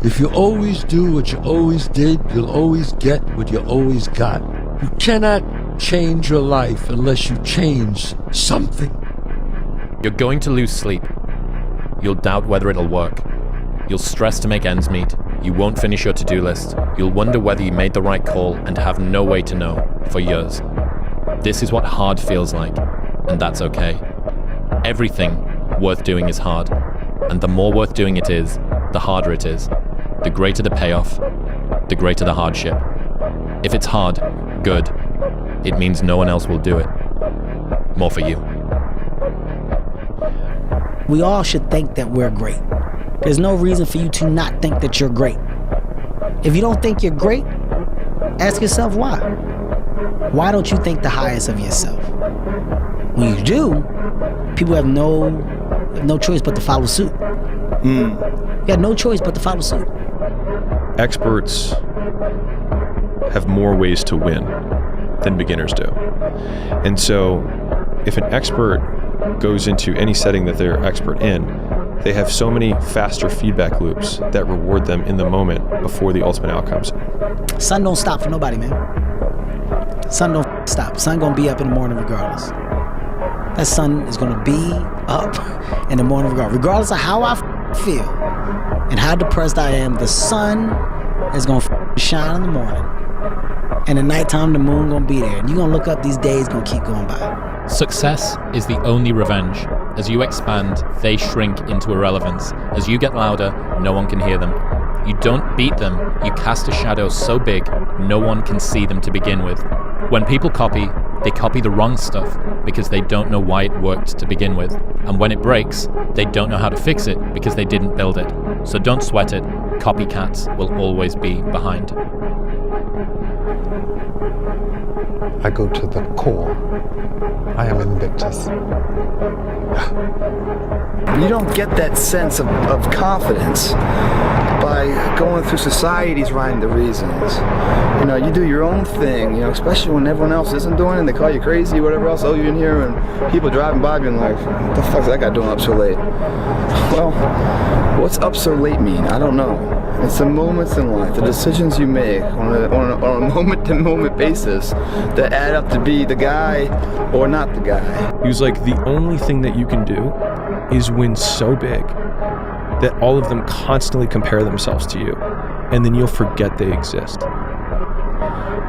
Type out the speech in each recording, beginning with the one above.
If you always do what you always did, you'll always get what you always got. You cannot change your life unless you change something. You're going to lose sleep. You'll doubt whether it'll work. You'll stress to make ends meet. You won't finish your to-do list. You'll wonder whether you made the right call and have no way to know for years. This is what hard feels like, and that's okay. Everything worth doing is hard, and the more worth doing it is, the harder it is. The greater the payoff, the greater the hardship. If it's hard, good. It means no one else will do it. More for you. We all should think that we're great. There's no reason for you to not think that you're great. If you don't think you're great, ask yourself why. Why don't you think the highest of yourself? When you do, people have no choice but to follow suit. You got no choice but to follow suit. Experts have more ways to win than beginners do. And so if an expert goes into any setting that they're expert in, they have so many faster feedback loops that reward them in the moment before the ultimate outcomes. Sun don't stop for nobody, man. Sun don't stop. Sun gonna be up in the morning regardless. That sun is gonna be up in the morning regardless of how I feel and how depressed I am. The sun is gonna shine in the morning, and at nighttime the moon gonna be there, and you gonna look up, these days gonna keep going by. Success is the only revenge. As you expand, they shrink into irrelevance. As you get louder, no one can hear them. You don't beat them, you cast a shadow so big, no one can see them to begin with. When people copy, they copy the wrong stuff because they don't know why it worked to begin with. And when it breaks, they don't know how to fix it because they didn't build it. So don't sweat it, copycats will always be behind. I go to the core. I am Invictus. You don't get that sense of confidence by going through society's rhyme the reasons. You know, you do your own thing, you know, especially when everyone else isn't doing it and they call you crazy, whatever else. Oh, you're in here and people driving by being like, what the fuck is that guy doing up so late? Well, what's up so late mean? I don't know. It's the moments in life, the decisions you make on a moment-to-moment basis that add up to be the guy or not the guy. He was like, the only thing that you can do is win so big that all of them constantly compare themselves to you, and then you'll forget they exist.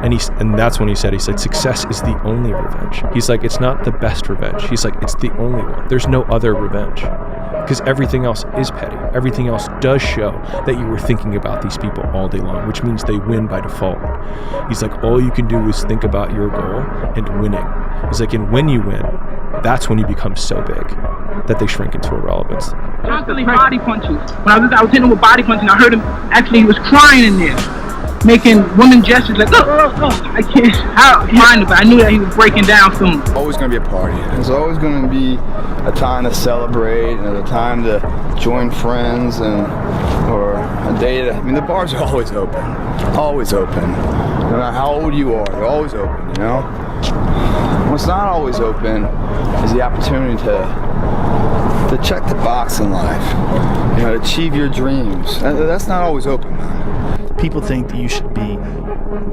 And that's when he said, success is the only revenge. He's like, it's not the best revenge. He's like, it's the only one. There's no other revenge. Because everything else is petty. Everything else does show that you were thinking about these people all day long, which means they win by default. He's like, all you can do is think about your goal and winning. He's like, and when you win, that's when you become so big that they shrink into irrelevance. Constantly body punches. When I was hitting him with body punching, I heard him, actually he was crying in there, making woman gestures like, I can't mind it, but I knew that he was breaking down soon. Always going to be a party. There's always going to be a time to celebrate and a time to join friends or a day to, I mean, the bars are always open. Always open. No matter how old you are, they're always open, you know? What's not always open is the opportunity to check the box in life, you know, to achieve your dreams. That's not always open, man. People think that you should be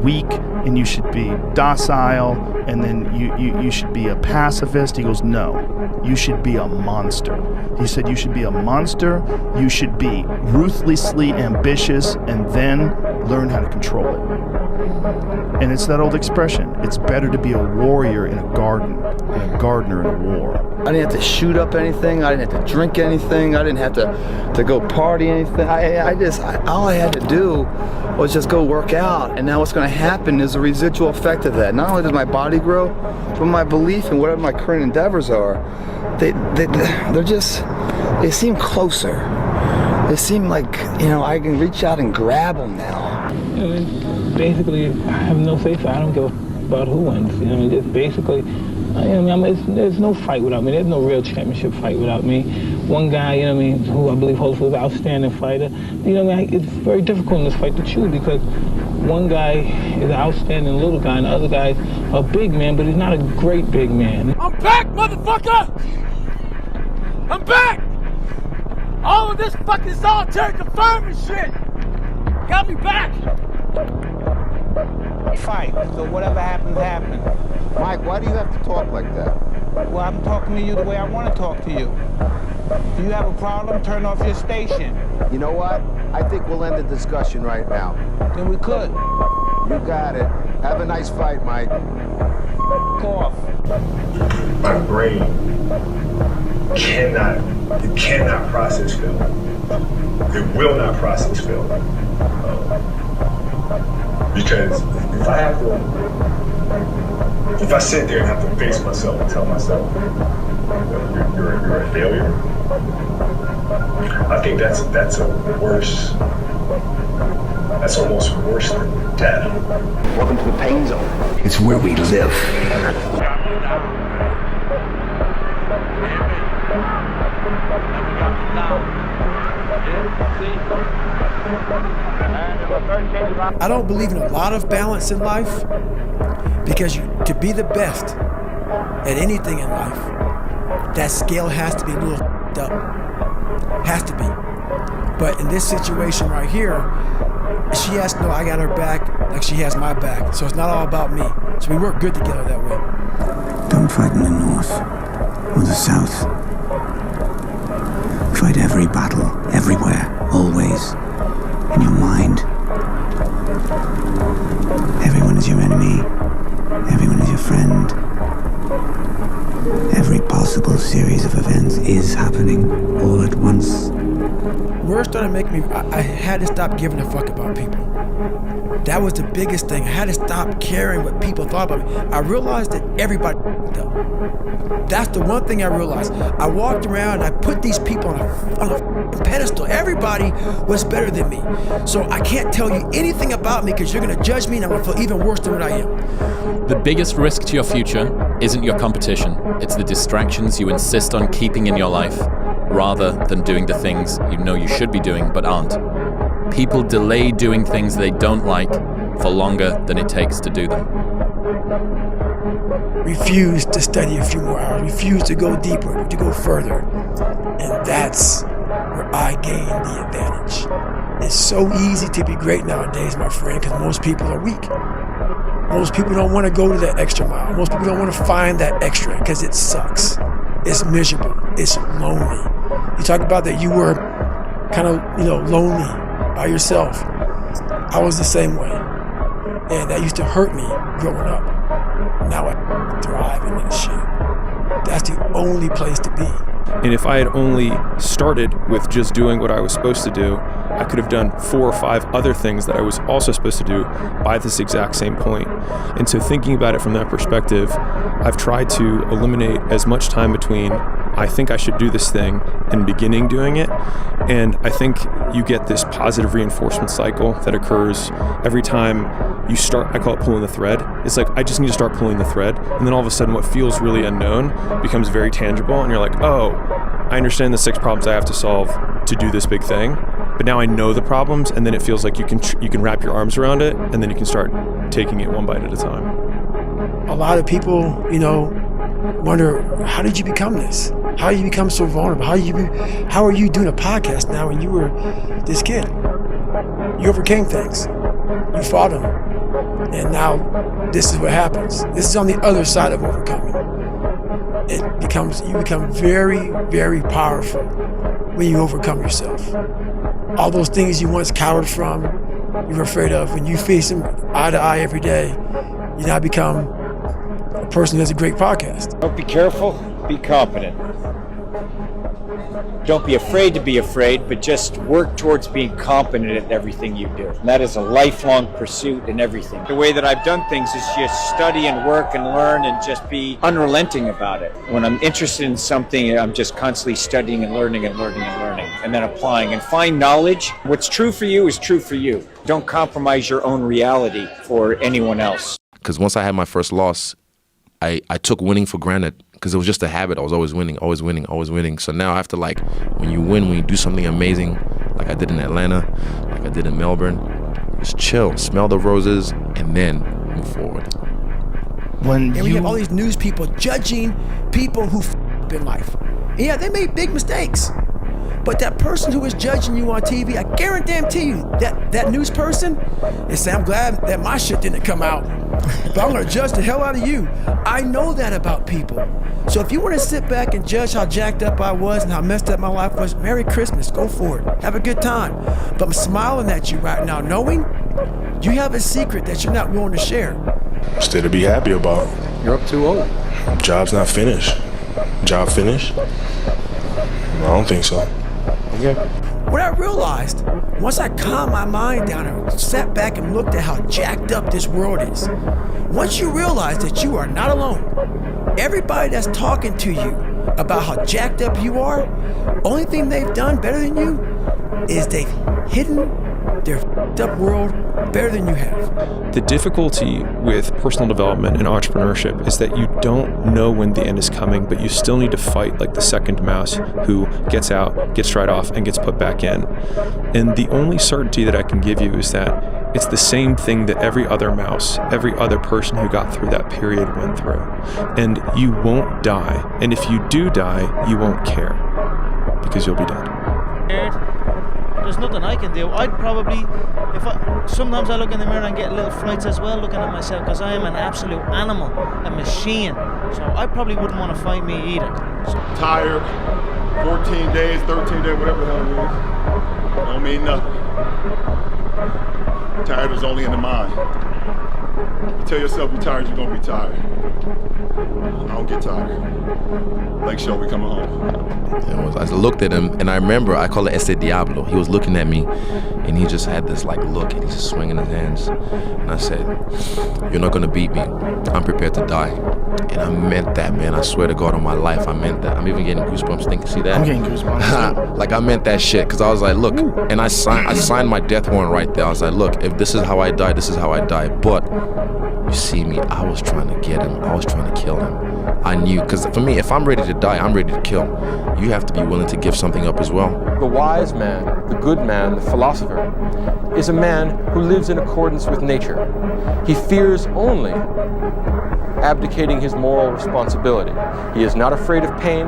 weak and you should be docile and then you should be a pacifist. He goes, no, you should be a monster. He said you should be a monster, you should be ruthlessly ambitious and then learn how to control it. And it's that old expression, it's better to be a warrior in a garden than a gardener in a war. I didn't have to shoot up anything, I didn't have to drink anything, I didn't have to go party anything. All I had to do was just go work out, and now what's going to happen is a residual effect of that. Not only does my body grow, but my belief in whatever my current endeavors are, they seem closer. They seem like, you know, I can reach out and grab them now. Basically, I have no say so. I don't give about who wins. You know, just basically, there's no fight without me. There's no real championship fight without me. One guy, you know what I mean, who I believe hopefully is an outstanding fighter. You know what I mean? It's very difficult in this fight to choose because one guy is an outstanding little guy and the other guy's a big man, but he's not a great big man. I'm back, motherfucker! I'm back! All of this fucking solitary confinement shit Got me back! Fight, so whatever happens, happens. Mike, why do you have to talk like that? Well, I'm talking to you the way I want to talk to you. If you have a problem, turn off your station. You know what? I think we'll end the discussion right now. Then we could. You got it. Have a nice fight, Mike. Off. My brain cannot process film. It will not process film. Because if I sit there and have to face myself and tell myself you're a failure, I think that's almost worse than death. Welcome to the pain zone. It's where we live. I don't believe in a lot of balance in life because to be the best at anything in life, that scale has to be a little up. Has to be. But in this situation right here, she has to know I got her back like she has my back. So it's not all about me. So we work good together that way. Don't fight in the north or the south. Fight every battle, everywhere, always, in your mind. Everyone is your enemy. Everyone is your friend. Every possible series of events is happening all at once. Where it started making me, I had to stop giving a fuck about people. That was the biggest thing. I had to stop caring what people thought about me. I realized that everybody f***ed up. That's the one thing I realized. I walked around and I put these people on a pedestal. Everybody was better than me. So I can't tell you anything about me because you're gonna judge me and I'm gonna feel even worse than what I am. The biggest risk to your future isn't your competition. It's the distractions you insist on keeping in your life, rather than doing the things you know you should be doing but aren't. People delay doing things they don't like for longer than it takes to do them. Refuse to study a few more hours, refuse to go deeper, to go further. And that's where I gain the advantage. It's so easy to be great nowadays, my friend, because most people are weak. Most people don't want to go to that extra mile. Most people don't want to find that extra because it sucks. It's miserable. It's lonely. You talk about that you were kind of, lonely by yourself. I was the same way. And that used to hurt me growing up. Now I thrive in that shit. That's the only place to be. And if I had only started with just doing what I was supposed to do, I could have done 4 or 5 other things that I was also supposed to do by this exact same point. And so thinking about it from that perspective, I've tried to eliminate as much time between I think I should do this thing and beginning doing it. And I think you get this positive reinforcement cycle that occurs every time you start. I call it pulling the thread. It's like, I just need to start pulling the thread. And then all of a sudden what feels really unknown becomes very tangible. And you're like, oh, I understand the 6 problems I have to solve to do this big thing. But now I know the problems, and then it feels like you can wrap your arms around it, and then you can start taking it one bite at a time. A lot of people, wonder, how did you become this? How did you become so vulnerable? How are you doing a podcast now when you were this kid? You overcame things. You fought them. And now this is what happens. This is on the other side of overcoming. You become very, very powerful when you overcome yourself. All those things you once cowered from, you were afraid of, when you face them eye to eye every day, you now become a person who has a great podcast. Don't be careful, be confident. Don't be afraid to be afraid, but just work towards being competent at everything you do. And that is a lifelong pursuit in everything. The way that I've done things is just study and work and learn and just be unrelenting about it. When I'm interested in something, I'm just constantly studying and learning and learning and learning, and then applying and find knowledge. What's true for you is true for you. Don't compromise your own reality for anyone else. Because once I had my first loss, I took winning for granted, because it was just a habit. I was always winning, always winning, always winning. So now I have to, when you win, when you do something amazing, like I did in Atlanta, like I did in Melbourne, just chill, smell the roses, and then move forward. And we have all these news people judging people who f*** up in life. Yeah, they made big mistakes. But that person who is judging you on TV, I guarantee you that news person is saying, I'm glad that my shit didn't come out, but I'm gonna judge the hell out of you. I know that about people. So if you want to sit back and judge how jacked up I was and how messed up my life was, Merry Christmas, go for it, have a good time. But I'm smiling at you right now, knowing you have a secret that you're not willing to share. Still to be happy about. You're up too old. Job's not finished. Job finished? I don't think so. Okay. What I realized, once I calmed my mind down and sat back and looked at how jacked up this world is, once you realize that you are not alone, everybody that's talking to you about how jacked up you are, only thing they've done better than you is they've hidden their f***ed up world better than you have. The difficulty with personal development and entrepreneurship is that you don't know when the end is coming, but you still need to fight like the second mouse who gets out, gets right off, and gets put back in. And the only certainty that I can give you is that it's the same thing that every other mouse, every other person who got through that period went through. And you won't die. And if you do die, you won't care, because you'll be dead. There's nothing I can do. I'd probably, sometimes I look in the mirror and get little frights as well looking at myself, because I am an absolute animal, a machine. So I probably wouldn't want to fight me either. Tired, 14 days, 13 days, whatever the hell it is. Don't mean nothing. Tired is only in the mind. You tell yourself you're tired, you're gonna be tired. I don't get tired. Lake show, we coming home. I looked at him, and I remember, I call it Ese Diablo. He was looking at me, and he just had this like look, and he's just swinging his hands. And I said, you're not gonna beat me. I'm prepared to die. And I meant that, man. I swear to God on my life, I meant that. I'm even getting goosebumps thinking, see that? I'm getting goosebumps. Like, I meant that shit, because I was like, look, and I signed my death warrant right there. I was like, look, if this is how I die, this is how I die. But you see me, I was trying to get him. I was trying to kill him. I knew, because for me, if I'm ready to die, I'm ready to kill. You have to be willing to give something up as well. The wise man, the good man, the philosopher, is a man who lives in accordance with nature. He fears only abdicating his moral responsibility. He is not afraid of pain.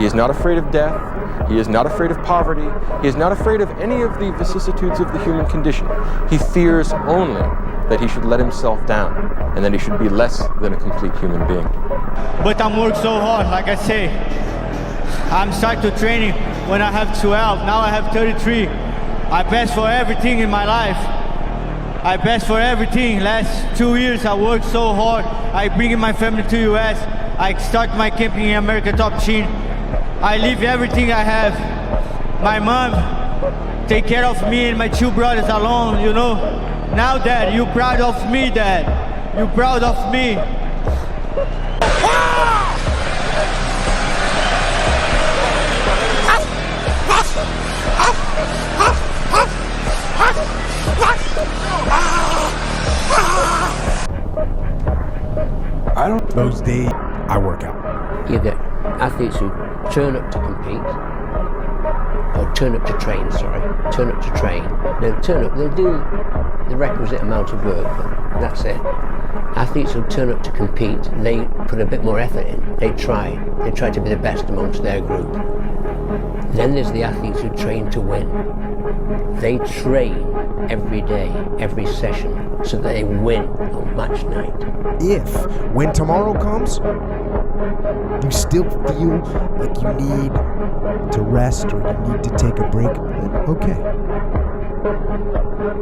He is not afraid of death. He is not afraid of poverty. He is not afraid of any of the vicissitudes of the human condition. He fears only that he should let himself down and that he should be less than a complete human being. But I'm working so hard, like I say. I'm starting to training when I have 12, now I have 33. I best for everything in my life. I best for everything. Last 2 years I worked so hard. I bring in my family to US. I start my camping in America Top Team. I leave everything I have. My mom take care of me and my two brothers alone, you know. Now, Dad, you proud of me, Dad. You proud of me. I don't. Those days, I work out. You get athletes who turn up to compete, or turn up to train, turn up to train. They'll turn up, they'll do the requisite amount of work, but that's it. Athletes who turn up to compete, they put a bit more effort in. They try to be the best amongst their group. Then there's the athletes who train to win. They train every day, every session, so that they win on match night. When tomorrow comes, you still feel like you need to rest or you need to take a break, then okay.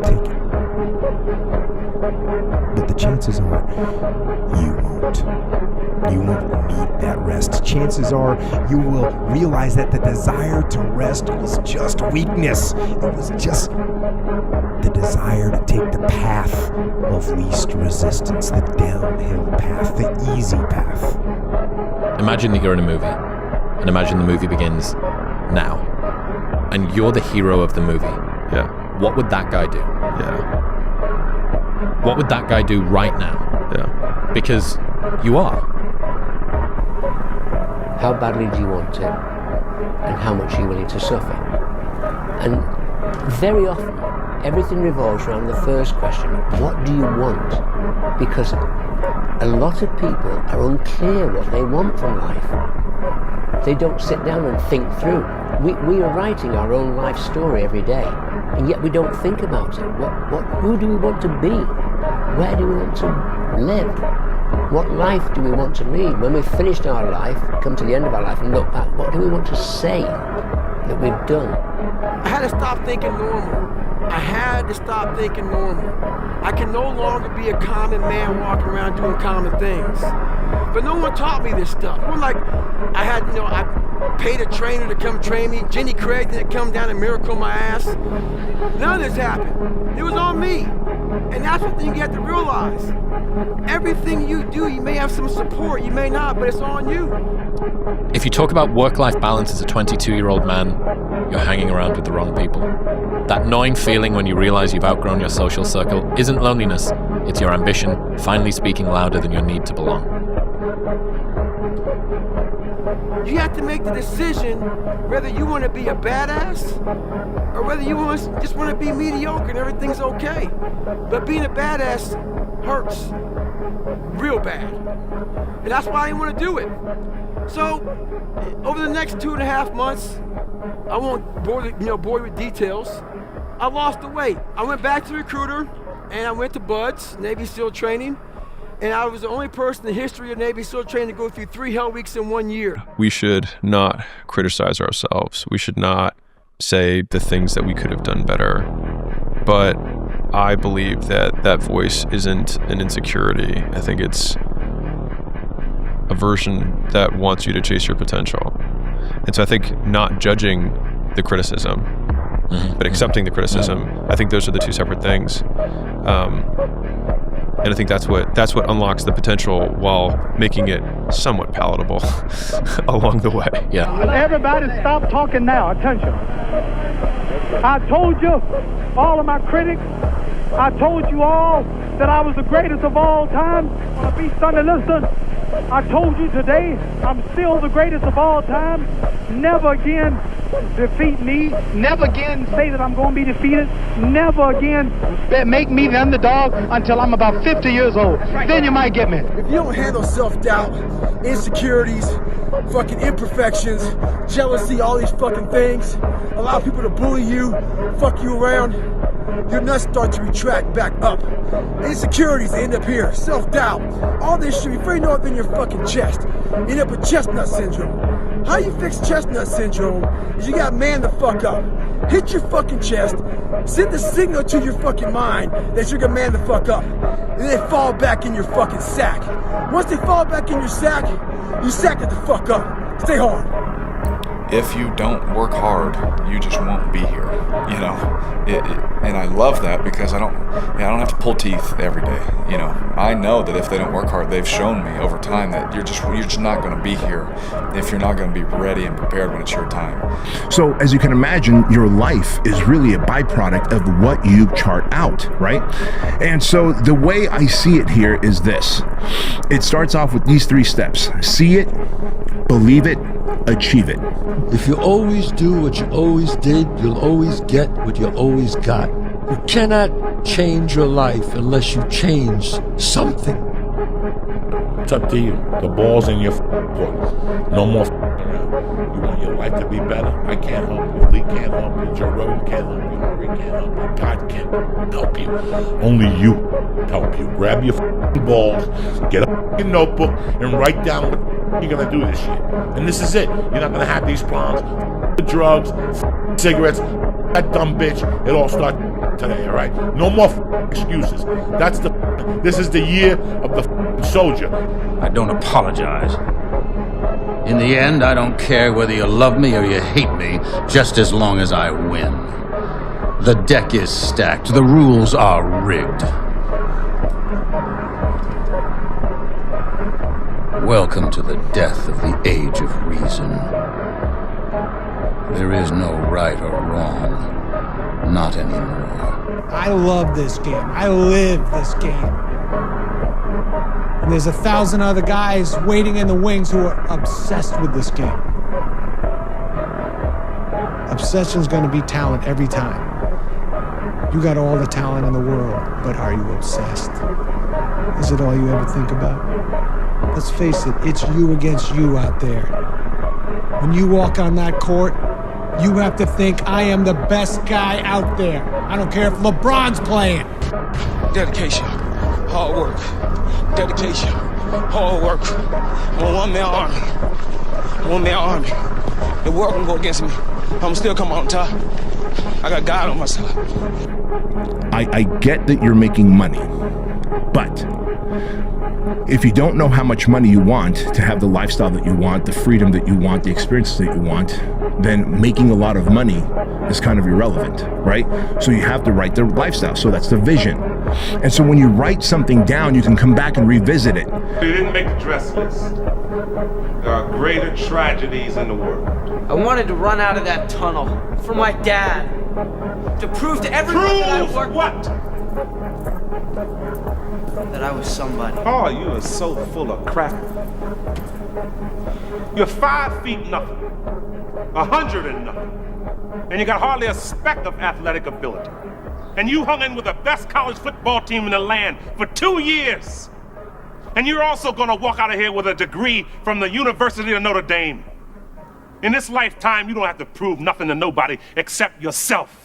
Take it. But the chances are you won't. You won't need that rest. Chances are you will realize that the desire to rest was just weakness. It was just the desire to take the path of least resistance, the downhill path, the easy path. Imagine that you're in a movie, and imagine the movie begins now, and you're the hero of the movie. Yeah. What would that guy do? Yeah. What would that guy do right now? Yeah. Because you are. How badly do you want it? And how much are you willing to suffer? And very often, everything revolves around the first question, what do you want? Because a lot of people are unclear what they want from life. They don't sit down and think through. We are writing our own life story every day, and yet we don't think about it. Who do we want to be? Where do we want to live? What life do we want to lead? When we've finished our life, come to the end of our life and look back, what do we want to say that we've done? I had to stop thinking normal. I had to stop thinking normal. I can no longer be a common man walking around doing common things. But no one taught me this stuff. It wasn't like I had, I paid a trainer to come train me. Jenny Craig didn't come down and miracle my ass. None of this happened. It was on me. And that's the thing you have to realize. Everything you do, you may have some support, you may not, but it's on you. If you talk about work-life balance as a 22-year-old man, you're hanging around with the wrong people. That gnawing feeling when you realize you've outgrown your social circle isn't loneliness, it's your ambition finally speaking louder than your need to belong. You have to make the decision whether you want to be a badass or whether you just want to be mediocre and everything's okay. But being a badass hurts real bad. And that's why I didn't want to do it. So, over the next 2.5 months, I won't bore you with details. I lost the weight. I went back to the recruiter, and I went to BUD/S, Navy SEAL training, and I was the only person in the history of Navy SEAL training to go through 3 hell weeks in 1 year. We should not criticize ourselves. We should not say the things that we could have done better. But I believe that that voice isn't an insecurity. I think it's a version that wants you to chase your potential. And so I think not judging the criticism, but accepting the criticism, I think those are the two separate things. And I think that's what unlocks the potential while making it somewhat palatable along the way. Yeah. Everybody stop talking now. Attention. I told you, all of my critics, I told you all that I was the greatest of all time. Be Sunday, listen. I told you today, I'm still the greatest of all time. Never again defeat me. Never again say that I'm going to be defeated. Never again make me the underdog until I'm about 50 years old. Then you might get me. If you don't handle self-doubt, insecurities, fucking imperfections, jealousy, all these fucking things, allow people to bully you, fuck you around, your nuts start to retract back up. Insecurities end up here. Self-doubt. All this shit, before you know it, in your fucking chest. You end up with chestnut syndrome. How you fix chestnut syndrome is you gotta man the fuck up. Hit your fucking chest. Send the signal to your fucking mind that you're gonna man the fuck up. And then they fall back in your fucking sack. Once they fall back in your sack, you sack it the fuck up. Stay hard. If you don't work hard, you just won't be here, you know. And I love that because I don't have to pull teeth every day, you know. I know that if they don't work hard, they've shown me over time that you're just not going to be here if you're not going to be ready and prepared when it's your time. So as you can imagine, your life is really a byproduct of what you chart out, right? And so the way I see it here is this. It starts off with these 3 steps. See it, believe it, achieve it. If you always do what you always did, you'll always get what you always got. You cannot change your life unless you change something. It's up to you. The ball's in your court. No more around. You want your life to be better? I can't help you. Lee can't help you. Joe Rogan can't help you. Harry can't help you. God can't help you. Only you help you. Grab your balls, get a notebook, and write down what you're gonna do this year. And this is it. You're not gonna have these problems. Drugs, cigarettes, that dumb bitch. It all starts today, all right? No more excuses. This is the year of the soldier. I don't apologize. In the end, I don't care whether you love me or you hate me, just as long as I win. The deck is stacked. The rules are rigged. Welcome to the death of the age of reason. There is no right or wrong. Not anymore. I love this game. I live this game. And there's 1,000 other guys waiting in the wings who are obsessed with this game. Obsession's gonna be talent every time. You got all the talent in the world, but are you obsessed? Is it all you ever think about? Let's face it, it's you against you out there. When you walk on that court, You have to think I am the best guy out there. I don't care if LeBron's playing. Dedication, hard work. Dedication, hard work. I'm a one-man army. One-man army. The world can go against me. I'm still come on top. I got God on my side. I get that you're making money, but if you don't know how much money you want to have the lifestyle that you want, the freedom that you want, the experiences that you want, then making a lot of money is kind of irrelevant, right? So you have to write the lifestyle. So that's the vision. And so when you write something down, you can come back and revisit it. They didn't make the dress list. There are greater tragedies in the world. I wanted to run out of that tunnel for my dad. To prove to everyone that I worked. What? That I was somebody. Oh, you are so full of crap. You're 5 feet nothing, 100 and nothing, and you got hardly a speck of athletic ability. And you hung in with the best college football team in the land for 2 years. And you're also gonna walk out of here with a degree from the University of Notre Dame. In this lifetime, you don't have to prove nothing to nobody except yourself.